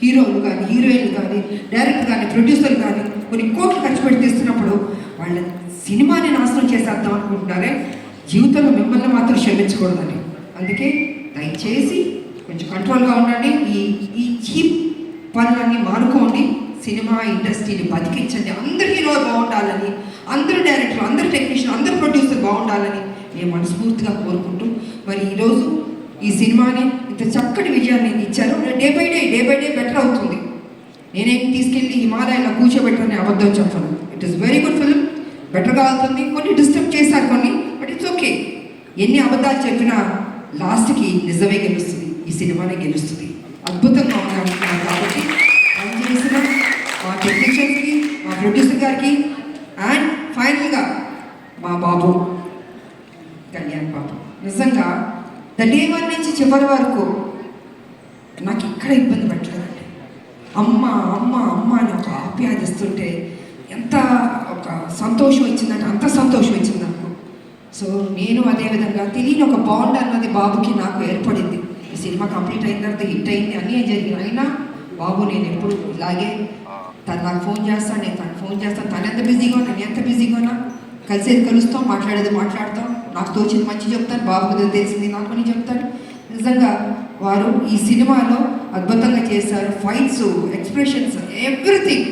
హీరోలు కానీ, హీరోయిన్లు కానీ, డైరెక్టర్ కానీ, ప్రొడ్యూసర్లు కానీ కొన్ని కోట్లు ఖర్చు పెట్టి తీస్తున్నప్పుడు వాళ్ళ సినిమాని నాశనం చేసేద్దాం అనుకుంటున్నారే, జీవితంలో మిమ్మల్ని మాత్రం క్షమించకూడదని. అందుకే దయచేసి కొంచెం కంట్రోల్గా ఉండండి. ఈ చీప్ పనులన్నీ మానుకోండి. సినిమా ఇండస్ట్రీని బతికించండి. అందరు హీరోలు బాగుండాలని, అందరు డైరెక్టర్లు, అందరు టెక్నీషియన్, అందరు ప్రొడ్యూసర్ బాగుండాలని నేను మనస్ఫూర్తిగా కోరుకుంటూ, మరి ఈరోజు ఈ సినిమాని ఇంత చక్కటి విజయాన్ని ఇచ్చారు. డే బై డే బెటర్ అవుతుంది. నేనేం తీసుకెళ్ళి హిమాలయాల్లో కూర్చోబెట్టని అబద్ధం చెప్పను. It is very good film, బెటర్గా అవుతుంది. కొన్ని డిస్టర్బ్ చేశారు కొన్ని, బట్ ఇట్స్ ఓకే. ఎన్ని అబద్ధాలు చెప్పినా లాస్ట్కి నిజమే గెలుస్తుంది, ఈ సినిమానే గెలుస్తుంది. అద్భుతంగా ఉన్నాను కాబట్టి పనిచేసిన మా టెక్నీషియన్స్కి, మా ప్రొడ్యూసర్ గారికి, అండ్ ఫైనల్గా మా బాబు కళ్యాణ్ బాబు, నిజంగా ద డే వన్ నుంచి చివరి వరకు నాకు ఇక్కడ ఇబ్బంది పెట్టలేదండి. అమ్మ అమ్మ అమ్మ అని ఒక ఆప్యాదిస్తుంటే ఎంత ఒక సంతోషం వచ్చిందంటే అంత సంతోషం వచ్చింది నాకు. సో నేను అదేవిధంగా తెలియని ఒక బాండ్ అన్నది బాబుకి నాకు ఏర్పడింది. ఈ సినిమా కంప్లీట్ అయిన తర్వాత హిట్ అయింది, అన్నీ జరిగిన అయినా బాబు నేను ఎప్పుడు ఇలాగే తను నాకు ఫోన్ చేస్తాను, నేను తను ఫోన్ చేస్తాను. తను ఎంత బిజీగా ఉన్నా, నేను ఎంత బిజీగా ఉన్నా కలిసేది కలుస్తాం, మాట్లాడేది మాట్లాడతాం. నాకు తోచింది మంచి చెప్తాను, బాబుకు తెలిసింది నాకు అని చెప్తాడు. నిజంగా వారు ఈ సినిమాలో అద్భుతంగా చేశారు. ఫైట్స్, ఎక్స్ప్రెషన్స్, ఎవ్రీథింగ్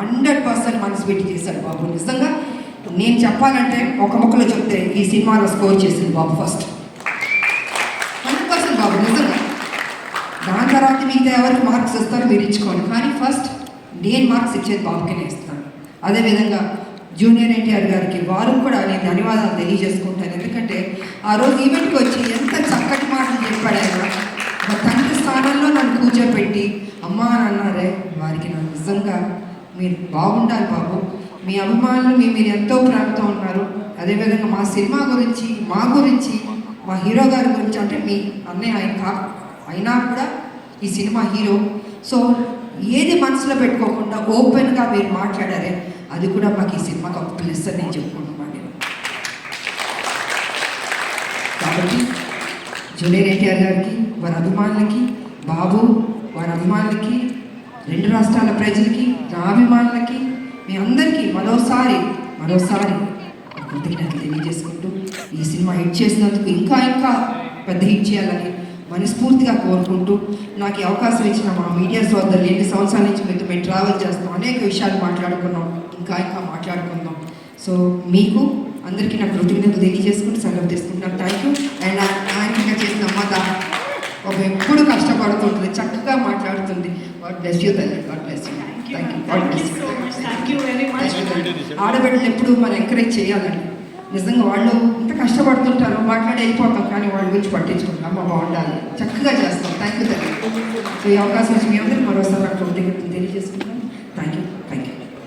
100% మనసు పెట్టి చేశాడు బాబు. నిజంగా నేను చెప్పాలంటే ఒక ముక్కలో చెప్తే ఈ సినిమాలో స్కోర్ చేసింది బాబు ఫస్ట్ 100% బాబు. నిజంగా దాని తర్వాత మిగతా ఎవరికి మార్క్స్ ఇస్తారో మీరు ఇచ్చుకోండి, కానీ ఫస్ట్ నేను మార్క్స్ ఇచ్చేది బాబుకినే ఇస్తాను. అదేవిధంగా జూనియర్ ఎన్టీఆర్ గారికి వారు కూడా నేను ధన్యవాదాలు తెలియజేసుకుంటాను. ఎందుకంటే ఆ రోజు ఈవెంట్కి వచ్చి ఎంత చక్కటి మాటలు చెప్పాడు ఆయన. మా తండ్రి స్థానంలో నన్ను కూర్చోపెట్టి అమ్మా అని అన్నారే, వారికి నాకు నిజంగా మీరు బాగుండాలి బాబు. మీ అభిమానులు మీరు ఎంతో ప్రేమతో ఉన్నారు. అదేవిధంగా మా సినిమా గురించి, మా గురించి, మా హీరో గారి గురించి, అంటే మీ అన్నయ్య ఆయన అయినా కూడా ఈ సినిమా హీరో. సో ఏది మనసులో పెట్టుకోకుండా ఓపెన్గా మీరు మాట్లాడారే, అది కూడా మాకు ఈ సినిమాకి ఒక ప్లస్ అని నేను చెప్పుకుంటున్నాను. కాబట్టి జూనియర్ ఎన్టీఆర్ గారికి, వారి అభిమానులకి, బాబు వారి అభిమానులకి, 2 రాష్ట్రాల ప్రజలకి, నా అభిమానులకి, మీ అందరికీ మరోసారి కృతజ్ఞతలు తెలియజేసుకుంటూ ఈ సినిమా హిట్ చేసినందుకు ఇంకా పెద్ద హిట్ చేయాలని మనస్ఫూర్తిగా కోరుకుంటూ, నాకు ఈ అవకాశం ఇచ్చిన మా మీడియా సోదరులు, 8 సంవత్సరాల నుంచి మీతో మేము ట్రావెల్ చేస్తాం, అనేక విషయాలు మాట్లాడుకున్నాం, ఇంకా మాట్లాడుకుందాం. సో మీకు అందరికీ నా కృతజ్ఞతలు తెలియజేసుకుంటూ సెలవు తీసుకుంటున్నాను. Thank you. అండ్ ఆయన చేసిన అమ్మత ఒక ఎప్పుడు కష్టపడుతుంటుంది, చక్కగా మాట్లాడుతుంది. గాడ్ బ్లెస్ యూ తల్లి, గాడ్ బ్లెస్ యూ. ఆడబిడ్డలు ఎప్పుడు మనం ఎంకరేజ్ చేయాలండి. నిజంగా వాళ్ళు ఇంత కష్టపడుతుంటారు, మాట్లాడి వెళ్ళిపోతాం, కానీ వాళ్ళ గురించి పట్టించుకుంటాం. అమ్మ బాగుండాలి, చక్కగా చేస్తాం. థ్యాంక్ యూ తల్లి. సో ఈ అవకాశం వచ్చి మీ అందరికీ మరోసారి కృతజ్ఞతలు తెలియజేసుకుంటాం. Thank you.